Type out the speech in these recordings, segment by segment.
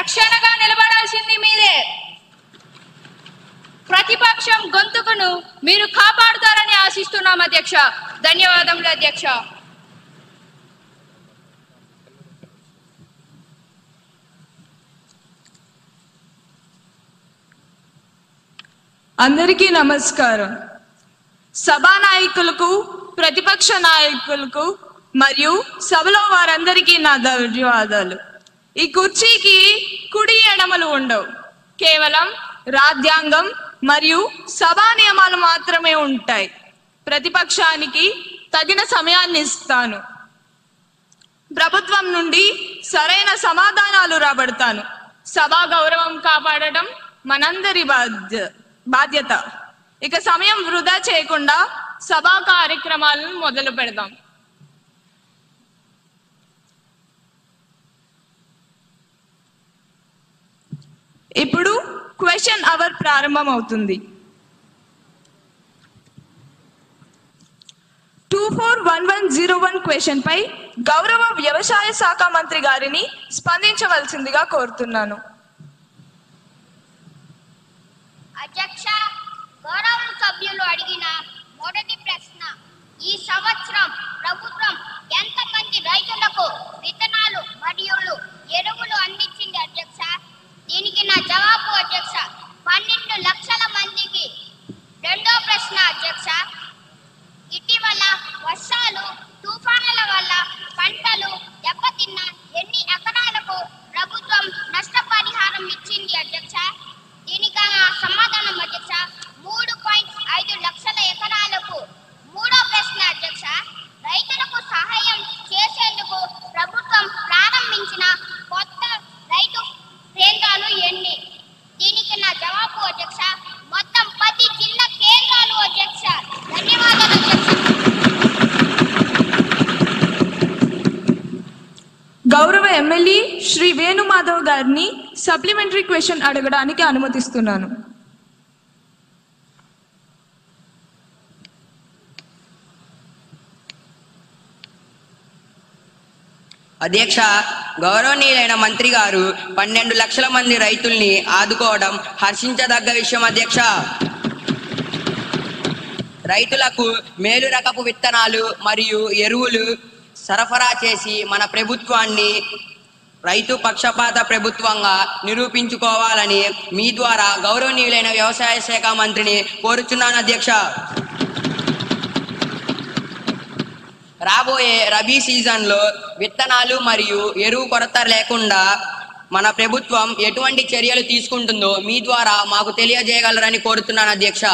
రక్షణగా నిలబడాల్సింది మీరే. ప్రతిపక్షం గొంతుకును మీరు కాపాడుతారని ఆశిస్తున్నాం అధ్యక్ష. ధన్యవాదములు అధ్యక్ష. అందరికీ నమస్కారం. సభా నాయకులకు, ప్రతిపక్ష నాయకులకు మరియు సభలో వారందరికీ నా ధన్యవాదాలు. ఈ కుర్చీకి కుడి ఎడమలు ఉండవు, కేవలం రాజ్యాంగం మరియు సభా నియమాలు మాత్రమే ఉంటాయి. ప్రతిపక్షానికి తగిన సమయాన్ని ఇస్తాను. ప్రభుత్వం నుండి సరైన సమాధానాలు రాబడతాను. సభా గౌరవం కాపాడటం మనందరి బాధ్యత. ఇక సమయం వృధా చేయకుండా సభా కార్యక్రమాలను మొదలు పెడదాం. ఇప్పుడు క్వశ్చన్ అవర్ ప్రారంభం అవుతుంది. 241101 క్వశ్చన్ పై గౌరవ వ్యవసాయ శాఖ మంత్రి గారిని స్పందించవలసిందిగా కోరుతున్నాను. అధ్యక్ష, గౌరవ సభ్యులు అడిగిన మొదటి ప్రశ్న, ఈ సంవత్సరం ప్రభుత్వం ఎంతమంది రైతులకు విత్తనాలు మరియు ఎరువులు అందించింది అధ్యక్ష? దీనికి నా జవాబు అధ్యక్ష, 12 లక్షల మందికి. రెండో ప్రశ్న అధ్యక్ష, ఇటీవల వర్షాలు, తుఫానుల వల్ల పంటలు దెబ్బతిన్న ఎన్ని ఎకరాలకు ప్రభుత్వం నష్టపరిహారం ఇచ్చింది అధ్యక్ష? దీనికి సమాధానం అధ్యక్ష, 3.5 లక్షల ఎకరాలకు. మూడో ప్రశ్న అధ్యక్ష, రైతులకు సహాయం చేసేందుకు ప్రభుత్వం ప్రారంభించిన కొత్త రైతు కేంద్రాలు ఎన్ని? దీనికి నా జవాబు అధ్యక్ష, మొత్తం 10 జిల్లా కేంద్రాలు అధ్యక్ష. ధన్యవాదాలు అధ్యక్ష. గౌరవ ఎమ్మెల్యే శ్రీ వేణుమాధవ్ గారిని సప్లిమెంటరీ క్వశ్చన్ అడగడానికి అనుమతిస్తున్నాను. అధ్యక్ష, గౌరవనీయులైన మంత్రి గారు 12 లక్షల మంది రైతుల్ని ఆదుకోవడం హర్షించదగ్గ విషయం అధ్యక్ష. రైతులకు మేలు రకపు విత్తనాలు మరియు ఎరువులు సరఫరా చేసి మన ప్రభుత్వాన్ని రైతు పక్షపాత ప్రభుత్వంగా నిరూపించుకోవాలని మీ ద్వారా గౌరవనీయులైన వ్యవసాయ శాఖ మంత్రిని కోరుచున్నాను అధ్యక్ష. రాబోయే రబీ సీజన్లో విత్తనాలు మరియు ఎరువు కొరత లేకుండా మన ప్రభుత్వం ఎటువంటి చర్యలు తీసుకుంటుందో మీ ద్వారా మాకు తెలియజేయగలరని కోరుతున్నాను అధ్యక్ష.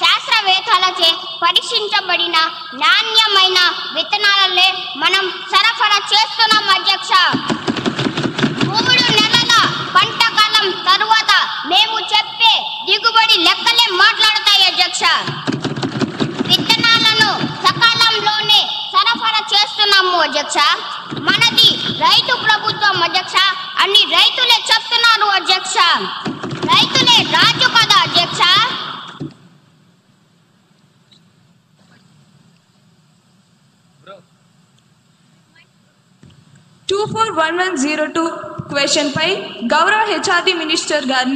శాస్త్రవేత్తలచే పరీక్షించబడిన నాణ్యమైన విత్తనాలనే మనం సరఫరా చేస్తున్నాం అధ్యక్ష. 3 నెలల పంట కాలం తరువాత మేము చెప్పే దిగుబడి లెక్కలే మాట్లాడతాయి అధ్యక్ష. విత్తనాలను సకాలంలోనే సరఫరా చేస్తున్నాము అధ్యక్ష. మనది రైతు ప్రభుత్వం అధ్యక్ష. అన్ని రైతులే చెప్తున్నారు అధ్యక్ష. రైతులే రాజు కదా అధ్యక్ష. క్వశ్చన్ పై గౌరవ హెచ్ఆర్డి మినిస్టర్ గారిని